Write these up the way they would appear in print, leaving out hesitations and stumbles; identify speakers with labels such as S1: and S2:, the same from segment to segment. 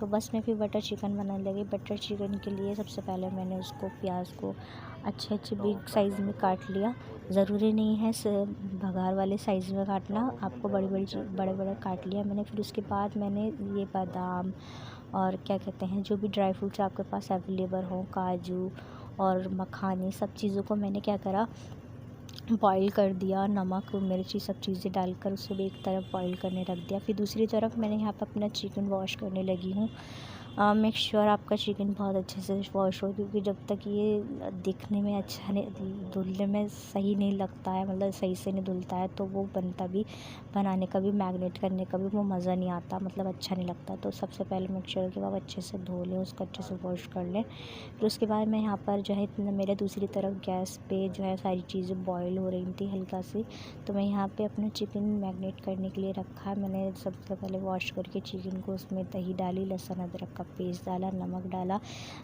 S1: तो बस मैं फिर बटर चिकन बनाने लगी। बटर चिकन के लिए सबसे पहले मैंने उसको प्याज को अच्छे अच्छे बिग साइज़ में काट लिया। ज़रूरी नहीं है भगार वाले साइज़ में काटना, आपको बड़ी बड़ी चीज़ बड़े बड़े काट लिया मैंने। फिर उसके बाद मैंने ये बादाम और क्या कहते हैं जो भी ड्राई फ्रूट्स आपके पास अवेलेबल हो, काजू और मखाने, सब चीज़ों को मैंने क्या करा, बॉईल कर दिया। नमक मिर्ची सब चीज़ें डालकर उसे भी एक तरफ बॉईल करने रख दिया। फिर दूसरी तरफ मैंने यहाँ पर अपना चिकन वॉश करने लगी हूँ। मेक श्योर आपका चिकन बहुत अच्छे से वॉश हो, क्योंकि जब तक ये दिखने में अच्छा नहीं, धुलने में सही नहीं लगता है, मतलब सही से नहीं धुलता है, तो वो बनता भी, बनाने का भी, मैरिनेट करने का भी वो मज़ा नहीं आता, मतलब अच्छा नहीं लगता। तो सबसे पहले मेक श्योर कि आप अच्छे से धो लें, उसको अच्छे से वॉश कर लें। फिर उसके बाद मैं यहाँ पर जो है मेरे दूसरी तरफ गैस पे जो है सारी चीज़ें बॉईल हो रही थी हल्का सी। तो मैं यहाँ पे अपना चिकन मैरिनेट करने के लिए रखा है। मैंने सबसे पहले वॉश करके चिकन को उसमें दही डाली, लहसुन अदरक का पेस्ट डाला, नमक डाला।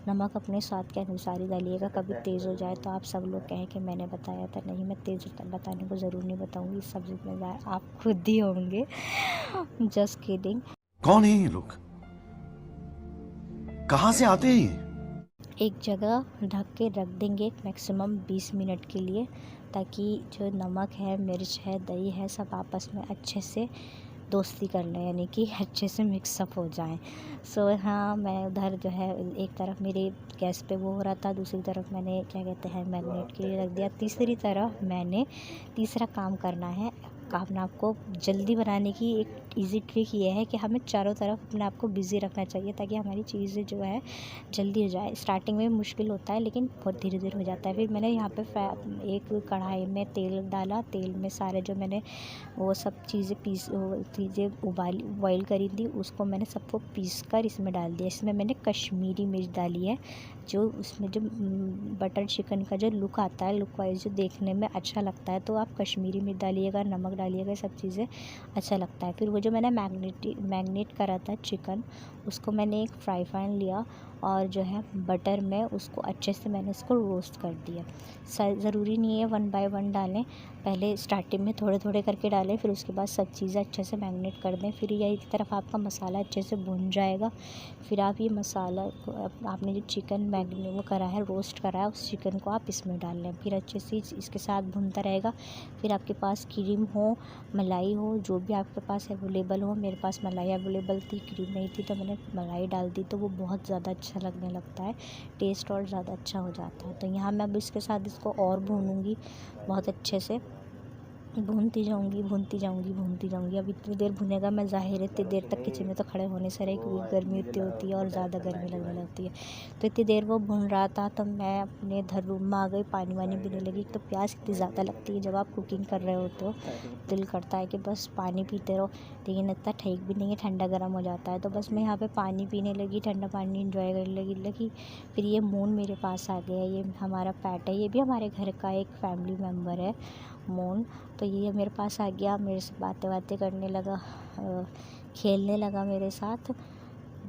S1: नमक अपने स्वाद के अनुसार ही डालिएगा, कभी तेज़ हो जाए तो आप सब लोग कहें कि मैंने बताया था। नहीं, मैं तेज़ बताने को ज़रूर नहीं बताऊँगी, इस सब जिम्मेदार आप खुद ही होंगे। Just kidding.
S2: कौन है ये लोग, कहाँ से आते हैं ये?
S1: एक जगह ढक के रख देंगे मैक्सिमम 20 मिनट के लिए, ताकि जो नमक है, मिर्च है, दही है, सब आपस में अच्छे से दोस्ती कर लें, यानी कि अच्छे से मिक्सअप हो जाएं। हाँ, मैं उधर जो है एक तरफ मेरे गैस पे वो हो रहा था, दूसरी तरफ मैंने क्या कहते हैं मैरिनेट के लिए रख दिया। तीसरी तरफ मैंने तीसरा काम करना है। काम आपको जल्दी बनाने की एक इजी ट्रिक ये है कि हमें चारों तरफ अपने आप को बिज़ी रखना चाहिए, ताकि हमारी चीज़ें जो है जल्दी हो जाए। स्टार्टिंग में मुश्किल होता है, लेकिन बहुत धीरे धीरे हो जाता है। फिर मैंने यहाँ पे एक कढ़ाई में तेल डाला। तेल में सारे जो मैंने वो सब चीज़ें बॉईल करी थी, उसको मैंने सबको पीस कर इसमें डाल दिया। इसमें मैंने कश्मीरी मिर्च डाली है, जो उसमें जो बटर चिकन का जो लुक आता है, लुक वाइज जो देखने में अच्छा लगता है, तो आप कश्मीरी मिर्च डालिएगा, नमक डालिएगा, सब चीज़ें अच्छा लगता है। फिर वो जो मैंने मैगनेट करा था चिकन, उसको मैंने एक फ्राई पैन लिया और जो है बटर में उसको अच्छे से मैंने इसको रोस्ट कर दिया। ज़रूरी नहीं है 1 बाय 1 डालें, पहले स्टार्टिंग में थोड़े थोड़े करके डालें, फिर उसके बाद सब चीज़ें अच्छे से मैरिनेट कर दें। फिर ये एक तरफ आपका मसाला अच्छे से भुन जाएगा। फिर आप ये मसाला को आपने जो चिकन मैरिनेट वो करा है, रोस्ट करा है, उस चिकन को आप इसमें डाल लें। फिर अच्छे से इसके साथ भुनता रहेगा। फिर आपके पास क्रीम हो, मलाई हो, जो भी आपके पास अवेलेबल हो। मेरे पास मलाई अवेलेबल थी, क्रीम नहीं थी, तो मैंने मलाई डाल दी, तो वो बहुत ज़्यादा अच्छा लगने लगता है, टेस्ट और ज़्यादा अच्छा हो जाता है। तो यहाँ मैं अब इसके साथ इसको और भूनूँगी, बहुत अच्छे से भूनती जाऊँगी। अब इतनी देर भुनेगा मैं, ज़ाहिर है इतनी देर तक किचन में तो खड़े होने से रहे, क्योंकि गर्मी इतनी होती है और ज़्यादा गर्मी लगने लगती है। तो इतनी देर वो भुन रहा था, तो मैं अपने इधर रूम में आ गई, पानी वानी पीने लगी। तो प्यास इतनी ज़्यादा लगती है जब आप कुकिंग कर रहे होते हो, दिल करता है कि बस पानी पीते रहो, लेकिन इतना ठीक भी नहीं है, ठंडा गर्म हो जाता है। तो बस मैं यहाँ पे पानी पीने लगी, ठंडा पानी इंजॉय करने लगी। फिर ये मून मेरे पास आ गया। ये हमारा पेट है, ये भी हमारे घर का एक फैमिली मेम्बर है, मून। तो ये मेरे पास आ गया, मेरे से बातें करने लगा, खेलने लगा मेरे साथ।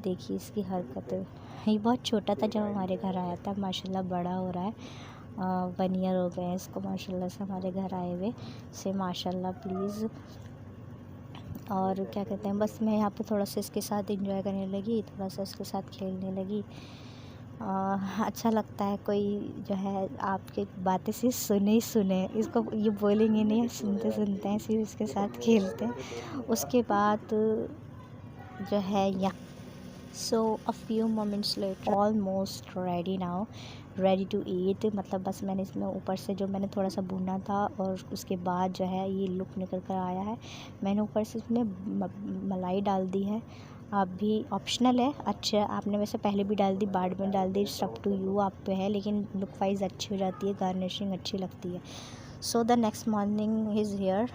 S1: देखिए इसकी हरकतें। ये बहुत छोटा था जब हमारे घर आया था, माशाल्लाह बड़ा हो रहा है। 1 ईयर हो गए हैं इसको माशाल्लाह से हमारे घर आए हुए से, माशाल्लाह प्लीज़। और क्या कहते हैं, बस मैं यहाँ पे थोड़ा सा इसके साथ एंजॉय करने लगी, थोड़ा सा इसके साथ खेलने लगी। अच्छा लगता है कोई जो है आपकी बातें सिर्फ सुने इसको, ये बोलेंगे नहीं, सुनते हैं, सिर्फ इसके साथ खेलते हैं। उसके बाद जो है या so a few moments later, almost ready now, ready to eat. मतलब बस मैंने इसमें ऊपर से जो मैंने थोड़ा सा भुना था, और उसके बाद जो है ये लुक निकल कर आया है। मैंने ऊपर से इसमें मलाई डाल दी है, आप भी ऑप्शनल है। अच्छा, आपने वैसे पहले भी डाल दी, बाद में डाल दी, इट्स अप टू यू, आप पे है, लेकिन लुक वाइज अच्छी हो जाती है, गार्निशिंग अच्छी लगती है। So the next morning is here.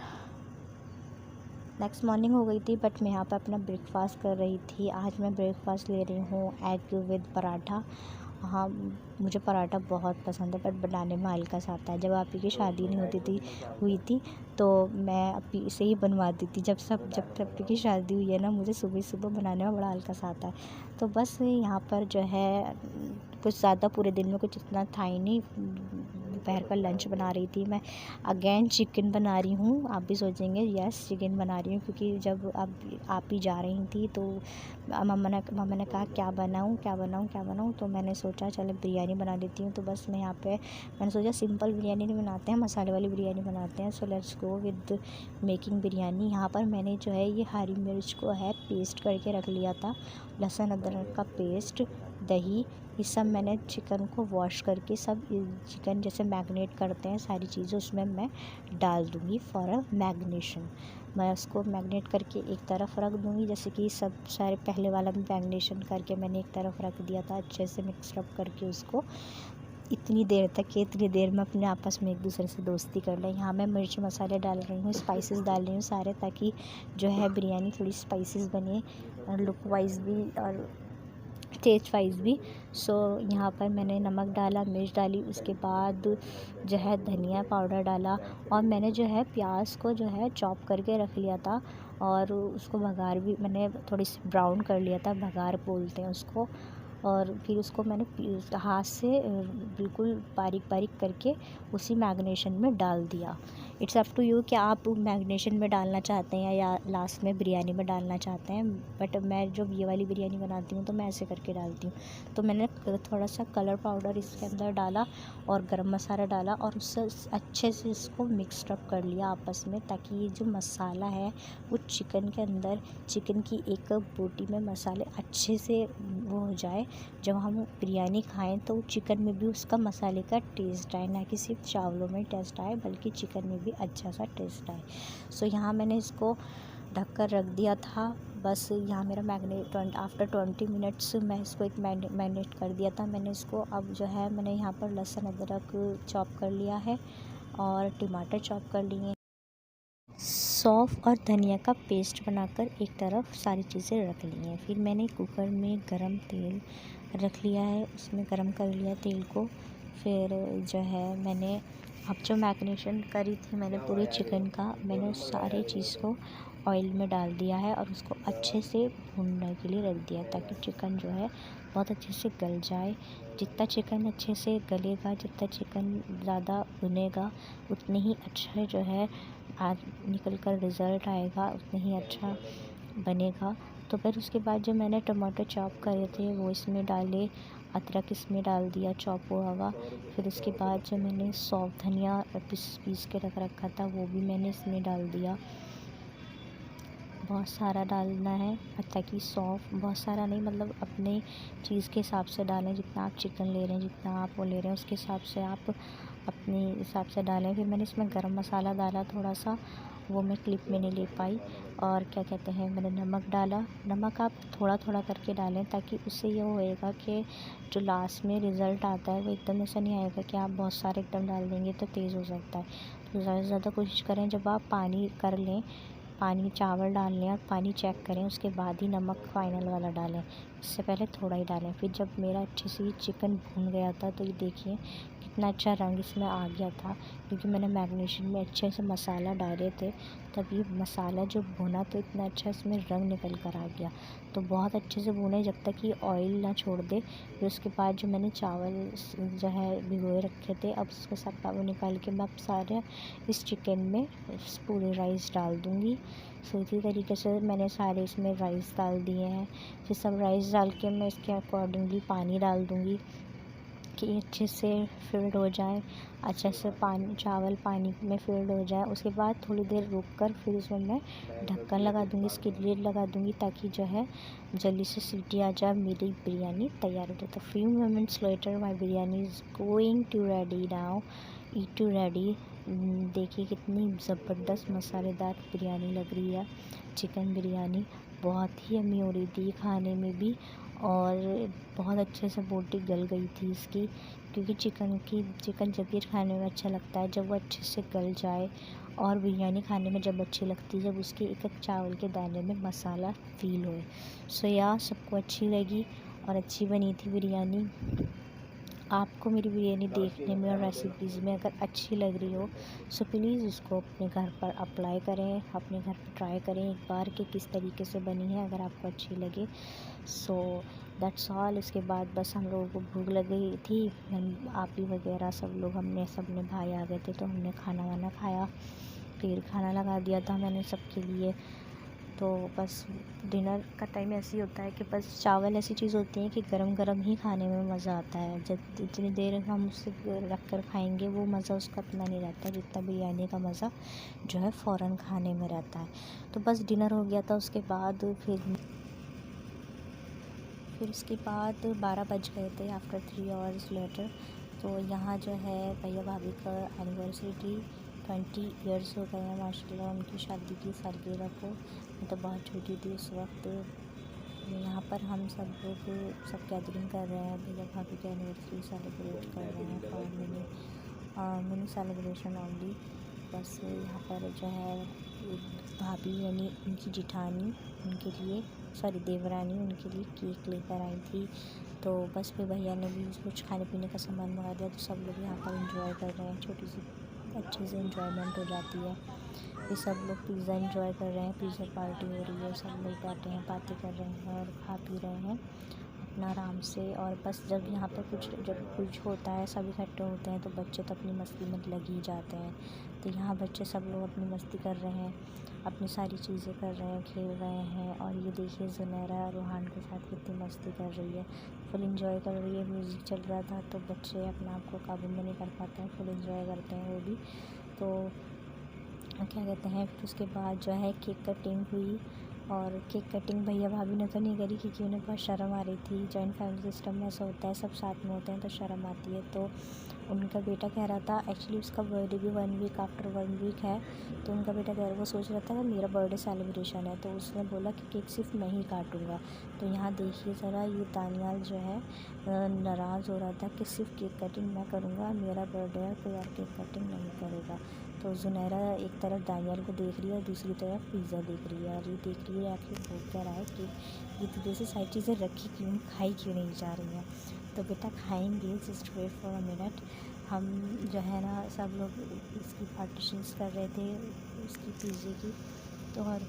S1: Next morning हो गई थी, बट मैं यहाँ पर अपना ब्रेकफास्ट कर रही थी। आज मैं ब्रेकफास्ट ले रही हूँ एग विद पराठा। हाँ, मुझे पराठा बहुत पसंद है, बट बनाने में हल्का सा आता है। जब आप ही की शादी नहीं हुई थी तो मैं अपी से ही बनवाती थी। जब अपी की शादी हुई है ना, मुझे सुबह सुबह बनाने में बड़ा हल्का सा आता है। तो बस यहाँ पर जो है कुछ ज़्यादा पूरे दिन में कुछ इतना था ही नहीं, दोपहर का लंच बना रही थी मैं। अगेन चिकन बना रही हूँ। आप भी सोचेंगे यस चिकन बना रही हूँ, क्योंकि जब आप ही जा रही थी तो मम्मा ने कहा क्या बनाऊँ, तो मैंने सोचा चलो बिरयानी बना लेती हूँ। तो बस मैं यहाँ पे मैंने सोचा सिंपल बिरयानी नहीं बनाते हैं, मसाले वाली बिरयानी बनाते हैं। So let's go with making biryani. यहाँ पर मैंने जो है ये हरी मिर्च को है पेस्ट करके रख लिया था, लहसुन अदरक का पेस्ट, दही, ये सब मैंने चिकन को वॉश करके सब चिकन जैसे मैगनेट करते हैं सारी चीज़ें उसमें मैं डाल दूँगी फॉर अ मैगनेशन। मैं उसको मैगनेट करके एक तरफ रख दूँगी, जैसे कि सब सारे पहले वाला भी मैगनेशन करके मैंने एक तरफ रख दिया था, अच्छे से मिक्सअप करके उसको इतनी देर तक कि इतनी देर में अपने आपस में एक दूसरे से दोस्ती कर लें। यहाँ मैं मिर्च मसाले डाल रही हूँ, स्पाइसेस डाल रही हूँ सारे, ताकि जो है बिरयानी थोड़ी स्पाइसेस बने, लुक वाइज भी और टेस्ट वाइज भी। सो यहाँ पर मैंने नमक डाला, मिर्च डाली, उसके बाद जो है धनिया पाउडर डाला, और मैंने जो है प्याज को जो है चॉप करके रख लिया था, और उसको भगार भी मैंने थोड़ी सी ब्राउन कर लिया था, भगार बोलते हैं उसको। और फिर उसको मैंने हाथ से बिल्कुल बारीक बारीक करके उसी मैग्नेशन में डाल दिया। इट्स अप टू यू कि आप मैग्नेशन में डालना चाहते हैं या लास्ट में बिरयानी में डालना चाहते हैं, बट मैं जब ये वाली बिरयानी बनाती हूँ तो मैं ऐसे करके डालती हूँ। तो मैंने थोड़ा सा कलर पाउडर इसके अंदर डाला और गरम मसाला डाला, और उससे अच्छे से इसको मिक्सअप कर लिया आपस में, ताकि ये जो मसाला है वो चिकन के अंदर, चिकन की एक बोटी में मसाले अच्छे से वो हो जाए। जब हम बिरयानी खाएं तो चिकन में भी उसका मसाले का टेस्ट आए, ना कि सिर्फ चावलों में टेस्ट आए बल्कि चिकन में भी अच्छा सा टेस्ट आए। सो यहाँ मैंने इसको ढक कर रख दिया था। बस यहाँ मेरा मैगनेट आफ्टर 20 मिनट्स मैं इसको एक मैरिनेट कर दिया था मैंने इसको। अब जो है मैंने यहाँ पर लहसुन अदरक चॉप कर लिया है और टमाटर चॉप कर लिए, सौंफ और धनिया का पेस्ट बनाकर एक तरफ सारी चीज़ें रख ली हैं। फिर मैंने कुकर में गरम तेल रख लिया है, उसमें गरम कर लिया तेल को। फिर जो है मैंने अब जो मैरिनेशन करी थी मैंने पूरे चिकन का, मैंने उस सारी चीज़ को ऑयल में डाल दिया है और उसको अच्छे से भूनने के लिए रख दिया, ताकि चिकन जो है बहुत अच्छे से गल जाए। जितना चिकन अच्छे से गलेगा, जितना चिकन ज़्यादा भुनेगा, उतनी ही अच्छा जो है आज निकल कर रिज़ल्ट आएगा, उतने ही अच्छा बनेगा। तो फिर उसके बाद जो मैंने टमाटर चॉप करे थे वो इसमें डाले, अदरक इसमें डाल दिया चॉप हुआ हुआ। फिर उसके बाद जो मैंने सौंफ धनिया पीस के रख रखा था वो भी मैंने इसमें डाल दिया। बहुत सारा डालना है, ताकि सौंफ बहुत सारा नहीं, मतलब अपने चीज़ के हिसाब से डालें, जितना आप चिकन ले रहे हैं, जितना आप वो ले रहे हैं उसके हिसाब से आप अपने हिसाब से डालें। फिर मैंने इसमें गरम मसाला डाला थोड़ा सा, वो मैं क्लिप में नहीं ले पाई। और क्या कहते हैं, मैंने नमक डाला। नमक आप थोड़ा थोड़ा करके डालें, ताकि उससे ये होएगा कि जो लास्ट में रिज़ल्ट आता है वो एकदम ऐसा नहीं आएगा कि आप बहुत सारे एकदम डाल देंगे तो तेज़ हो सकता है। तो ज़्यादा से ज़्यादा कोशिश करें जब आप पानी कर लें, पानी चावल डाल लें और पानी चेक करें, उसके बाद ही नमक फ़ाइनल वाला डालें, इससे पहले थोड़ा ही डालें। फिर जब मेरा अच्छे से चिकन भून गया था तो ये देखिए कितना अच्छा रंग इसमें आ गया था, क्योंकि मैंने मैरिनेशन में अच्छे से मसाला डाले थे, तब ये मसाला जो भुना तो इतना अच्छा इसमें रंग निकल कर आ गया। तो बहुत अच्छे से भुने जब तक ये ऑयल ना छोड़ दे। फिर उसके बाद जो मैंने चावल जो है भिगोए रखे थे, अब उसको सब वो निकाल के मैं अब सारे इस चिकन में पूरे राइस डाल दूँगी। सो इसी तरीके से मैंने सारे इसमें राइस डाल दिए हैं। फिर सब राइस डाल के मैं इसके अकॉर्डिंगली पानी डाल दूँगी कि अच्छे से फिल्ड हो जाए, अच्छे से पानी चावल पानी में फिल्ड हो जाए। उसके बाद थोड़ी देर रुक कर फिर उसमें मैं ढक्कन लगा दूँगी, इसकी लिड लगा दूँगी, ताकि जो है जल्दी से सीटी आ जाए, मेरी बिरयानी तैयार हो जाए। तो few moments later my biryani is going to ready now, it to ready. देखिए कितनी ज़बरदस्त मसालेदार बिरयानी लग रही है। चिकन बिरयानी बहुत ही यम्मी हो रही थी खाने में भी, और बहुत अच्छे से बोटी गल गई थी इसकी, क्योंकि चिकन जब भी खाने में अच्छा लगता है जब वो अच्छे से गल जाए, और बिरयानी खाने में जब अच्छी लगती है जब उसके एक एक चावल के दाने में मसाला फ़ील होए। सो या सबको अच्छी लगी और अच्छी बनी थी बिरयानी। आपको मेरी बिरयानी देखने में और रेसिपीज़ में अगर अच्छी लग रही हो सो प्लीज़ उसको अपने घर पर अप्लाई करें, अपने घर पर ट्राई करें एक बार कि किस तरीके से बनी है, अगर आपको अच्छी लगे। So that's all. इसके बाद बस हम लोगों को भूख लग गई थी, हम आपी वगैरह सब लोग सबने भाई आ गए थे, तो हमने खाना वाना खाया, फिर खाना लगा दिया था मैंने सबके लिए। तो बस डिनर का टाइम ऐसे ही होता है कि बस चावल ऐसी चीज़ होती है कि गरम गरम ही खाने में मज़ा आता है। जब जितनी देर हम उसे रख कर खाएंगे वो मज़ा उसका इतना नहीं रहता जितना बिरयानी का मज़ा जो है फ़ौरन खाने में रहता है। तो बस डिनर हो गया था, उसके बाद फिर उसके बाद 12 बज गए थे आफ्टर 3 आवर्स लेटर। तो यहाँ जो है भैया भाभी का एनिवर्सरी थी, 20 इयर्स हो गए हैं माशाल्लाह उनकी शादी की सालगिरह को। मैं तो बहुत छोटी थी उस वक्त। यहाँ पर हम सब लोग सब गैदरिंग कर रहे हैं, भैया भाभी की एनिवर्सरी सेलिब्रेट कर रहे हैं फॉर मिनी सेलिब्रेशन ओनली। बस यहाँ पर जो है भाभी यानी उनकी जिठानी उनके लिए देवरानी उनके लिए केक लेकर आई थी। तो बस फिर भैया ने भी कुछ खाने पीने का सामान मंगा दिया, तो सब लोग यहाँ पर एंजॉय कर रहे हैं, छोटी सी अच्छे से एंजॉयमेंट हो जाती है। ये सब लोग पिज़्ज़ा एंजॉय कर रहे हैं, पिज़्ज़ा पार्टी हो रही है, सब लोग बैठे हैं, बातें कर रहे हैं और खा पी रहे हैं अपना आराम से। और बस जब यहाँ पर जब कुछ होता है, सब इकट्ठे होते हैं, तो बच्चे तो अपनी मस्ती में लग ही जाते हैं। तो यहाँ बच्चे सब लोग अपनी मस्ती कर रहे हैं, अपनी सारी चीज़ें कर रहे हैं, खेल रहे हैं। और ये देखिए ज़ुनैरा रूहान के साथ कितनी मस्ती कर रही है, फुल एंजॉय कर रही है। म्यूज़िक चल रहा था तो बच्चे अपने आप को काबू में नहीं कर पाते हैं, फुल एंजॉय करते हैं वो भी। तो क्या कहते हैं, फिर उसके बाद जो है केक कटिंग हुई। और केक कटिंग भैया भाभी ने तो नहीं करी क्योंकि उन्हें बहुत शर्म आ रही थी। जॉइंट फैमिली सिस्टम में ऐसा होता है, सब साथ में होते हैं तो शर्म आती है। तो उनका बेटा कह रहा था, एक्चुअली उसका बर्थडे भी 1 वीक आफ्टर 1 वीक है, तो उनका बेटा कह रहा वो सोच रहा था कि मेरा बर्थडे सेलिब्रेशन है, तो उसने बोला कि केक सिर्फ मैं ही काटूँगा। तो यहाँ देखिए ज़रा, ये दानियाल जो है नाराज़ हो रहा था कि सिर्फ केक कटिंग मैं करूँगा, मेरा बर्थडे है, कोई और केक कटिंग नहीं करेगा। तो ज़ुनैरा एक तरफ दानियाल को देख रही है और दूसरी तरफ पिज़्ज़ा देख रही है, और ये देख रही है आखिर वो क्या रहा है कि ये तो जैसे सारी चीज़ें रखी क्यों, खाई क्यों नहीं जा रही हैं। तो बेटा खाएंगे, just wait for a minute. हम जो है ना सब लोग इसकी पार्टीशंस कर रहे थे इसकी पिज़्ज़े की। तो और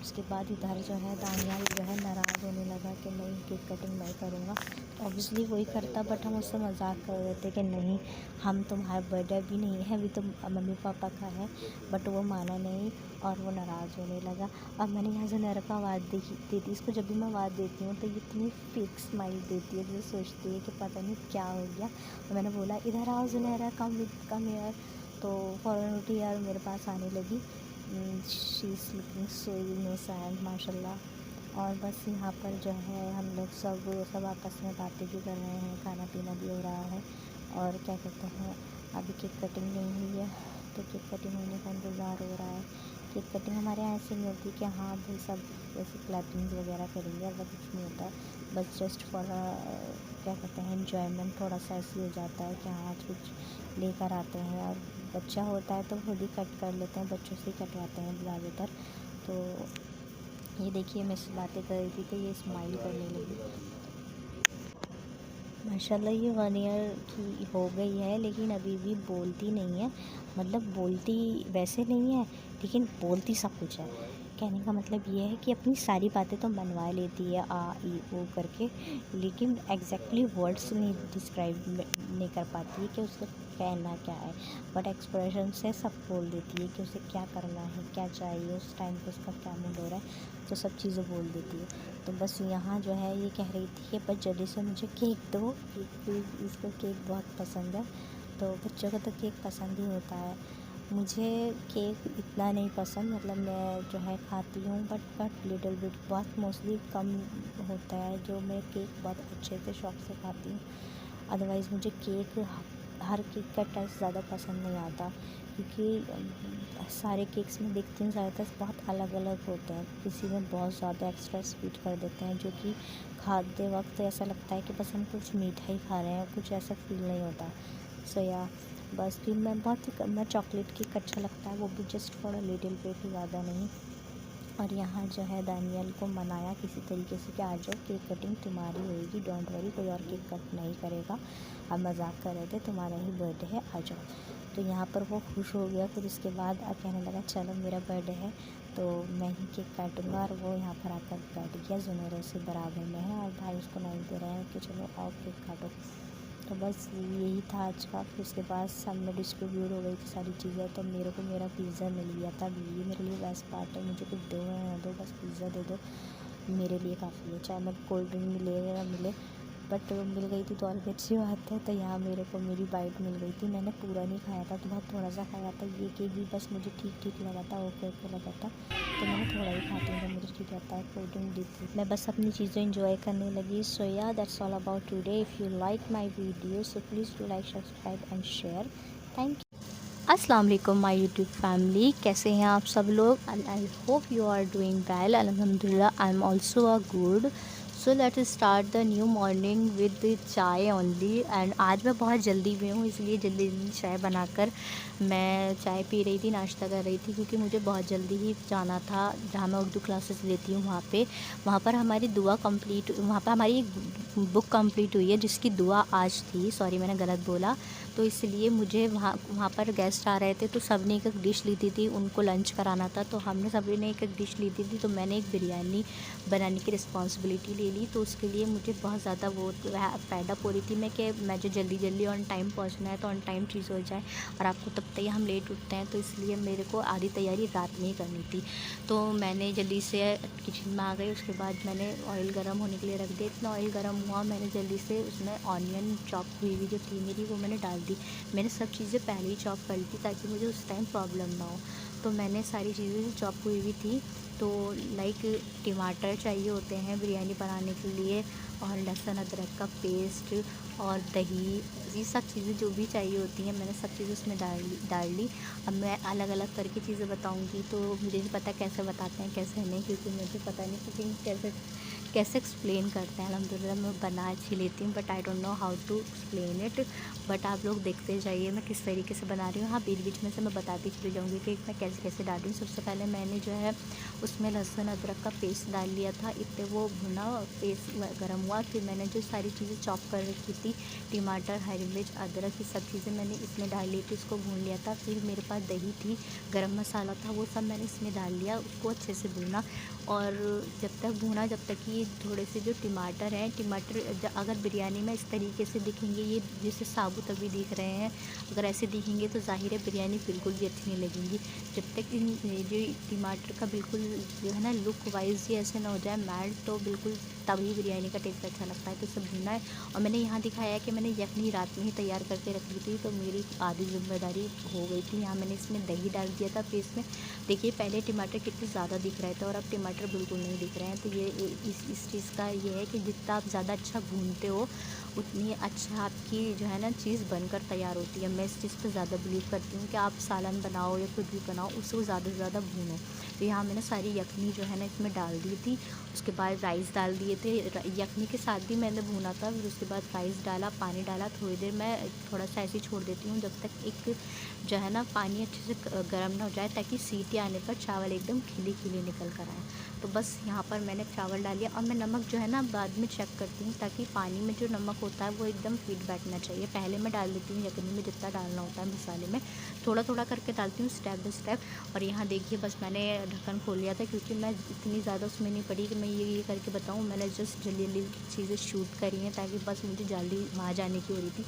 S1: उसके बाद इधर जो है दानियाल जो है नाराज़ होने लगा कि नहीं केक कटिंग मैं करूँगा। ऑब्वियसली वही करता, बट हम उससे मजाक कर रहे थे कि नहीं, हम तुम्हारा बर्थडे भी नहीं है, अभी तो मम्मी पापा का है। बट वो माना नहीं और वो नाराज़ होने लगा। अब मैंने यहाँ से ज़ुनैरा को आवाज़ देती, इसको जब भी मैं आवाज़ देती हूँ तो ये इतनी फेक स्माइल देती है, जो सोचती है कि पता नहीं क्या हो गया। और मैंने बोला इधर आओ ज़ुनैरा, कम यार। तो फ़ौरन उठी यार मेरे पास आने लगी। She is looking so innocent माशाल्लाह। और बस यहाँ पर जो है हम लोग सब आपस में बातें भी कर रहे हैं, खाना पीना भी हो रहा है। और क्या कहते हैं, अभी केक कटिंग नहीं हुई है, तो केक कटिंग होने का इंतज़ार हो रहा है। केक कटिंग हमारे यहाँ ऐसे नहीं होती कि हाँ भाई सब ऐसे क्लैपिंग वगैरह करेंगे, और कुछ नहीं होता, बस जस्ट फॉर क्या कहते हैं एंजॉयमेंट। थोड़ा सा ऐसे ही हो जाता है कि हाँ आज कुछ लेकर आते हैं, और बच्चा होता है तो खुद ही कट कर लेते हैं, बच्चों से ही कटवाते हैं ज़्यादातर। तो ये देखिए मैं इससे बातें कर रही थी तो ये स्माइल करने लगी। माशाल्लाह ये 1 ईयर की हो गई है, लेकिन अभी भी बोलती नहीं है। मतलब बोलती वैसे नहीं है, लेकिन बोलती सब कुछ है। कहने का मतलब ये है कि अपनी सारी बातें तो मनवा लेती है आ ई ओ करके, लेकिन एग्जैक्टली वर्ड्स नहीं डिस्क्राइब नहीं कर पाती है कि उसका कहना क्या है। बट एक्सप्रेशन से सब बोल देती है कि उसे क्या करना है, क्या चाहिए, उस टाइम पे उसका क्या मूड हो रहा है, तो सब चीज़ें बोल देती है। तो बस यहाँ जो है ये कह रही थी कि बस जल्दी से मुझे केक दो, इसको केक बहुत पसंद है। तो बच्चों को तो केक पसंद ही होता है। मुझे केक इतना नहीं पसंद, मतलब मैं जो है खाती हूँ बट लिटिल बिट, बहुत मोस्टली कम होता है जो मैं केक बहुत अच्छे से शौक़ से खाती हूँ। अदरवाइज़ मुझे केक, हर केक का टेस्ट ज़्यादा पसंद नहीं आता, क्योंकि सारे केक्स में देखती हूँ ज़्यादातर बहुत अलग अलग होते हैं। किसी में बहुत ज़्यादा एक्स्ट्रा स्वीट कर देते हैं, जो कि खाते वक्त ऐसा लगता है कि बस हम कुछ मीठा ही खा रहे हैं, कुछ ऐसा फील नहीं होता। सो या बस फिर मैं चॉकलेट केक अच्छा लगता है, वो भी just for a little bit, ज़्यादा नहीं। और यहाँ जो है दानियल को मनाया किसी तरीके से कि आ जाओ केक कटिंग तुम्हारी होएगी, डोंट वरी, कोई और केक कट नहीं करेगा, हम मजाक कर रहे थे, तुम्हारा ही बर्थडे है, आ जाओ। तो यहाँ पर वो खुश हो गया। फिर उसके बाद कहने लगा चलो मेरा बर्थडे है तो मैं ही केक काटूँगा और वो यहाँ पर आकर बैठ गया जो मेरे से बराबर में है और भाई उसको नहीं दे रहे हैं कि चलो आओ केक काटो। तो बस यही था आज का। फिर उसके बाद सब में डिस्ट्रीब्यूट हो गई थी सारी चीज़ें, तो मेरे को मेरा पिज़्ज़ा मिल गया था। ये मेरे लिए बेस्ट पार्ट है, मुझे कुछ दो या दो, बस पिज़्ज़ा दे दो मेरे लिए काफ़ी है, चाहे मैं कोल्ड ड्रिंक मिले या ना मिले, बट मिल गई थी तो और भी अच्छी बात है। तो यहाँ मेरे को मेरी बाइट मिल गई थी, मैंने पूरा नहीं खाया था, तो बहुत थोड़ा सा खाया था। ये केक भी बस मुझे ठीक ठीक लगा था, ओके ओके लगा था, तो मैंने थोड़ा ही खाती हूँ, तो मुझे ठीक लगता है। कोल्ड ड्रिंक दी थी, मैं बस अपनी चीज़ें इंजॉय करने लगी। सो या that's all about today. If you like my video so please do like, subscribe and share. Thank you. अस्सलाम वालेकुम माय यूट्यूब फैमिली, कैसे हैं आप सब लोग? And I hope you are doing well. अल्हम्दुलिल्लाह I am also a good. So let start the new morning with chai only. And आज मैं बहुत जल्दी में हूँ, इसलिए जल्दी जल्दी चाय बनाकर मैं चाय पी रही थी, नाश्ता कर रही थी, क्योंकि मुझे बहुत जल्दी ही जाना था जहाँ मैं उर्दू क्लासेस लेती हूँ वहाँ पर हमारी दुआ कंप्लीट, वहाँ पर हमारी एक बुक कंप्लीट हुई है जिसकी दुआ आज थी। सॉरी मैंने गलत बोला। तो इसलिए मुझे वहाँ पर गेस्ट आ रहे थे, तो सब ने एक एक डिश ली थी, उनको लंच कराना था, तो हमने सभी ने एक एक डिश ली थी। तो मैंने एक बिरयानी बनाने की रिस्पॉन्सिबिलिटी ले ली। तो उसके लिए मुझे बहुत ज़्यादा वो पैडअप हो रही थी मैं कि मैं जो जल्दी जल्दी ऑन टाइम पहुँचना है, तो ऑन टाइम चीज़ हो जाए। और आपको तब तक हम लेट उठते हैं, तो इसलिए मेरे को आधी तैयारी रात में ही करनी थी। तो मैंने जल्दी से किचन में आ गई। उसके बाद मैंने ऑयल गर्म होने के लिए रख दिया। इतना ऑयल गर्म हुआ, मैंने जल्दी से उसमें ऑनियन चॉप हुई हुई जो थी मेरी, वो मैंने डाल दी। मैंने सब चीज़ें पहले ही चॉप कर ली थी ताकि मुझे उस टाइम प्रॉब्लम ना हो। तो मैंने सारी चीज़ें चॉप हुई हुई थी। तो लाइक टमाटर चाहिए होते हैं बिरयानी बनाने के लिए, और लहसुन अदरक का पेस्ट और दही, ये सब चीज़ें जो भी चाहिए होती हैं मैंने सब चीज़ें उसमें डाल ली। अब मैं अलग अलग करके चीज़ें बताऊंगी, तो मुझे नहीं पता कैसे बताते हैं कैसे नहीं, क्योंकि मुझे पता नहीं कुकिंग कैसे एक्सप्लेन करते हैं। अल्हम्दुलिल्लाह मैं बना अच्छी लेती हूँ, but I don't know how to explain it. But आप लोग देखते जाइए मैं किस तरीके से बना रही हूँ। हाँ, बीच बीच में से मैं बताती चली जाऊँगी कि मैं कैसे कैसे डाल रही हूँ। सबसे पहले मैंने जो है उसमें लहसुन अदरक का पेस्ट डाल लिया था। इतने वो भुना पेस्ट गर्म हुआ, फिर मैंने जो सारी चीज़ें चॉप कर रखी थी, टमाटर, हरी मिर्च, अदरक, ये सब चीज़ें मैंने इसमें डाल ली थी, इसको भून लिया था। फिर मेरे पास दही थी, गरम मसाला था, वो सब मैंने इसमें डाल लिया, उसको अच्छे से भूना। और जब तक भूना, जब तक कि थोड़े से जो टमाटर हैं, टमाटर अगर बिरयानी में इस तरीके से दिखेंगे, ये जैसे साबुत अभी दिख रहे हैं, अगर ऐसे दिखेंगे तो ज़ाहिर है बिरयानी बिल्कुल भी अच्छी नहीं लगेगी। जब तक इन जो टमाटर का बिल्कुल जो है ना लुक वाइज ही ऐसे ना हो जाए मैट, तो बिल्कुल तभी बिरयानी का टेस्ट अच्छा लगता है। तो सब भुनना है। और मैंने यहाँ दिखाया है कि मैंने यखनी रात में ही तैयार करके रख ली थी, तो मेरी आधी जिम्मेदारी हो गई थी। यहाँ मैंने इसमें दही डाल दिया था। फिर इसमें देखिए पहले टमाटर कितने ज़्यादा दिख रहे थे और अब टमाटर बिल्कुल नहीं दिख रहे हैं। तो ये इस चीज़ का ये है कि जितना आप ज़्यादा अच्छा भूनते हो, उतनी अच्छा आपकी जो है ना चीज़ बनकर तैयार होती है। मैं इस चीज़ पर ज़्यादा बिलीव करती हूँ कि आप सालन बनाओ या कुछ भी बनाओ, उसको ज़्यादा से ज़्यादा भूनो। तो यहाँ मैंने सारी यखनी जो है ना इसमें डाल दी थी। उसके बाद राइस डाल दिए थे, यखनी के साथ भी मैंने भूना था। फिर उसके बाद राइस डाला, पानी डाला, थोड़ी देर मैं थोड़ा सा ऐसे ही छोड़ देती हूँ जब तक एक जो है ना पानी अच्छे से गर्म ना हो जाए, ताकि सीटी आने पर चावल एकदम खिली खिली निकल कर आए। तो बस यहाँ पर मैंने चावल डाल दिया। और मैं नमक जो है ना बाद में चेक करती हूँ, ताकि पानी में जो नमक होता है वो एकदम फिट बैठना चाहिए। पहले मैं डाल देती हूँ यखनी में जितना डालना होता है मसाले में, थोड़ा थोड़ा करके डालती हूँ स्टेप बाय स्टेप। और यहाँ देखिए बस मैंने ढक्कन खोल लिया था, क्योंकि मैं इतनी ज़्यादा उसमें नहीं पड़ी कि मैं ये करके बताऊँ। मैंने जस्ट जल्दी जल्दी चीज़ें शूट करी हैं, ताकि बस मुझे जल्दी वहाँ जाने की हो रही थी,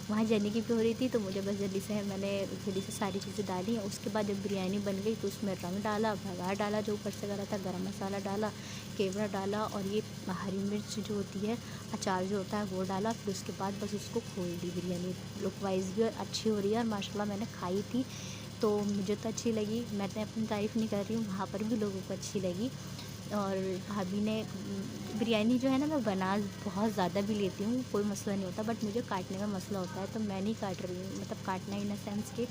S1: वहाँ जाने की भी हो रही थी, तो मुझे बस मैंने जल्दी से सारी चीज़ें डाली। उसके बाद जब बिरयानी बन गई तो उसमें रंग डाला, भगार डाला जो ऊपर से करा था, गरम मसाला डाला, केवड़ा डाला, और ये हरी मिर्च जो होती है, अचार जो होता है वो डाला। फिर उसके बाद बस उसको खोल दी। बिरयानी लुक वाइज भी अच्छी हो रही है, और माशाल्लाह मैंने खाई थी तो मुझे तो अच्छी लगी। मैंने अपनी तारीफ़ नहीं कर रही हूँ, वहाँ पर भी लोगों को अच्छी लगी। और भाभी ने बिरयानी जो है ना मैं बना बहुत ज़्यादा भी लेती हूँ, कोई मसला नहीं होता, बट मुझे काटने में मसला होता है। तो मैं नहीं काट रही हूँ, मतलब काटना इन द सेंस कि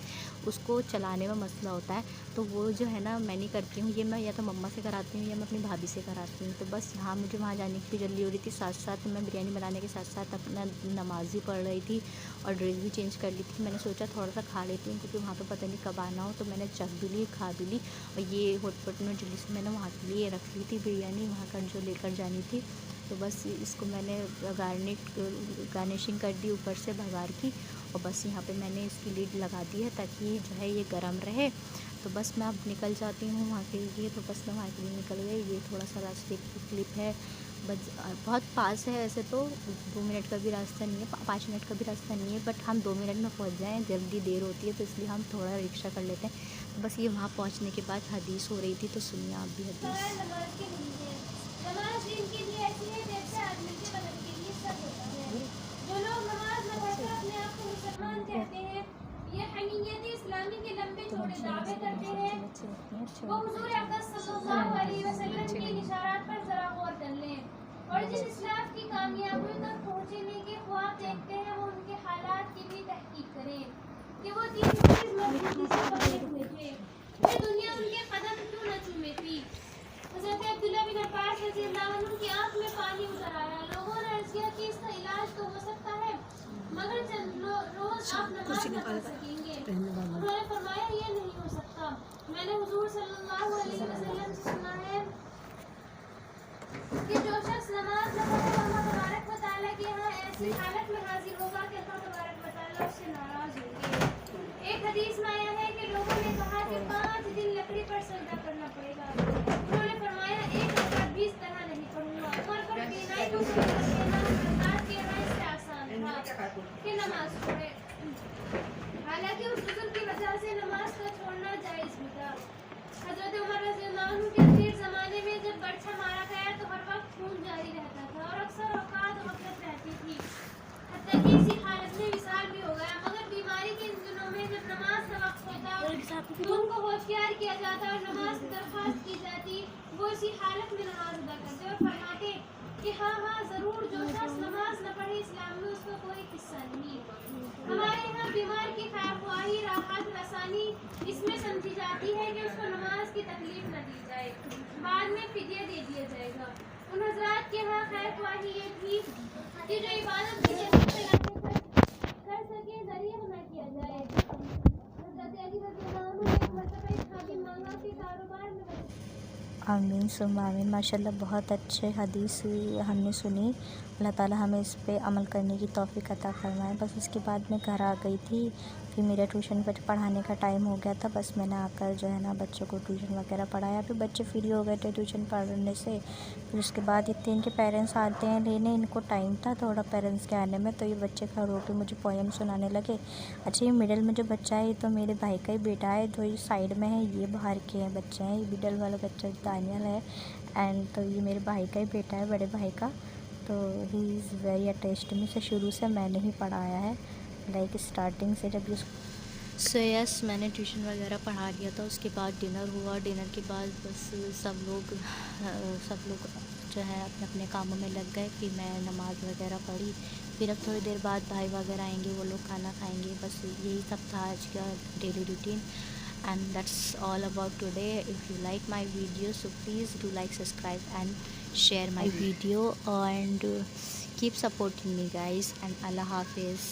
S1: उसको चलाने में मसला होता है, तो वो जो है ना मैं नहीं करती हूँ। ये मैं या तो मम्मा से कराती हूँ या मैं अपनी भाभी से कराती हूँ। तो बस यहाँ मुझे वहाँ जाने की भी जल्दी हो रही थी, साथ साथ मैं बिरयानी बनाने के साथ साथ अपना नमाज़ भी पढ़ रही थी और ड्रेस भी चेंज कर ली थी। मैंने सोचा थोड़ा सा खा लेती हूँ, क्योंकि वहाँ पर पता नहीं कब आना हो, तो मैंने चख भी ली, खा भी ली। और ये हॉटपॉट में जल्दी से मैंने वहाँ के लिए रख ली थी बिरयानी, वहाँ का जो लेकर जानी थी। तो बस इसको मैंने गार्निशिंग कर दी ऊपर से भगार की, और बस यहाँ पे मैंने इसकी लीड लगा दी है ताकि जो है ये गर्म रहे। तो बस मैं अब निकल जाती हूँ वहाँ के लिए। तो बस मैं वहाँ के लिए निकल गई। ये थोड़ा सा रास्ते की क्लिप है, बस बहुत पास है ऐसे तो, 2 मिनट का भी रास्ता नहीं है, 5 मिनट का भी रास्ता नहीं है, बट हम 2 मिनट में पहुँच जाएँ, जल्दी देर होती है तो इसलिए हम थोड़ा रिक्शा कर लेते हैं। तो बस ये वहाँ पहुँचने के बाद हदीस हो रही थी, तो सुनिए आप भी हदीस।
S3: नमाज इनके लिए ऐसी है जैसे आदमी के बदन के लिए सर होता है। जो लोग नमाज न पढ़कर अपने आप को मुसलमान कहते हैं, ये हमीयत इस्लामी के लंबे चौड़े दावे करते हैं, वो हुजूर अक़दस सल्लल्लाहु अलैहि वसल्लम के इशारात पर जरा गौर कर लें और जिस इस्लाफ की कामयाबियों तक पहुँचने के ख्वाब देखते हैं, वो उनके हालात की भी तहकीक करें कि वो तीन चीज़ मजबूती से पकड़े हुए थे, ये दुनिया उनके कदम क्यों न चूमे थी। हज़रत अब्दुल्लाह बिन अब्बास रज़ियल्लाहु अन्हु की आँख में पानी उतर आया। लोगों ने अर्ज़ किया कि इसका इलाज तो हो सकता है, मगर चंद रोज़ आप नमाज न पढ़ सकेंगे। उन्होंने फरमाया ये नहीं हो सकता, मैंने हुजूर सल्लल्लाहु अलैहि वसल्लम से सुना है कि जो शख्स नमाज न पढ़े अल्लाह तबारक व तआला के यहाँ ऐसी हालत में हाजिर होगा कि अल्लाह तबारक व तआला उससे नाराज़ होंगे। एक हदीस में आया है कि लोगों ने कहा कि 5 दिन लकड़ी पर सजदा करना पड़ेगा। उन्होंने फरमाया एक रकात भी इस तरह नहीं पढ़ूंगा। उमर पर बीनाई को सरकार के यहाँ इससे आसान था कि नमाज पढ़े। हालांकि उस बुजुर्ग की वजह से नमाज का छोड़ना जायज़ भी था। हज़रत उमर रज़ियल्लाहु अन्हु के आखिर ज़माने में जब बर्छा मारा गया तो हर वक्त खून जारी रहता था और अक्सर औकात गफलत रहती थी, हत्ता कि इसी हालत में विसाल भी हो गया। मगर बीमारी के इन दिनों में जब नमाज का वक्त होता तो उनको होशियार किया जाता और नमाज की दरख्वास्त की जाती, वो इसी हालत में नमाज अदा करते और फरमाते कि हाँ हाँ ज़रूर, जो शख्स नमाज न पढ़े इस्लाम में उसका कोई हिस्सा नहीं। हमारे यहाँ बीमार की ख्वाही राहत आसानी इसमें समझी जाती है कि उसको नमाज की तकलीफ न दी जाए, बाद में फिदिया दे दिया जाएगा। उन हज़रात के यहाँ खैर ख्वाही ये थी कि जो इबादत की कर सके जरिए न किया जाए। हज़रत अली रज़ियल्लाहु अन्हु ने एक मरतबा एक खादिम मांगा कि कारोबार में
S1: आमीन सुम्मा आमीन। माशाल्लाह बहुत अच्छे हदीस हमने सुनी। अल्लाह ताला हमें इस पे अमल करने की तौफीक अता फरमाए। बस उसके बाद मैं घर आ गई थी, फिर मेरा ट्यूशन पर पढ़ाने का टाइम हो गया था। बस मैंने आकर जो है ना बच्चों को ट्यूशन वगैरह पढ़ाया। फिर बच्चे फ्री हो गए थे ट्यूशन पढ़ने से। फिर उसके बाद इतने इनके पेरेंट्स आते हैं लेने, इनको टाइम था थोड़ा पेरेंट्स के आने में, तो ये बच्चे खड़े होकर मुझे पोएम सुनाने लगे। अच्छा, ये मिडल में जो बच्चा है ये तो मेरे भाई का ही बेटा है, तो ये साइड में है, ये बाहर के हैं बच्चे हैं। ये मिडल वाला बच्चा दानियल है, एंड तो ये मेरे भाई का ही बेटा है, बड़े भाई का। तो ही इज़ वेरी अटैच्ड मी से, शुरू से मैंने ही पढ़ाया है, लाइक स्टार्टिंग से जब ये सो यस मैंने ट्यूशन वगैरह पढ़ा लिया था। उसके बाद डिनर हुआ। डिनर के बाद बस सब लोग जो है अपने अपने कामों में लग गए। फिर मैं नमाज़ वगैरह पढ़ी। फिर अब थोड़ी देर बाद भाई वगैरह आएंगे, वो लोग खाना खाएंगे। बस यही सब था आज का daily routine, and that's all about today. If you like my video, so please do like, subscribe and share my video, and keep supporting me guys, and Allah Hafiz.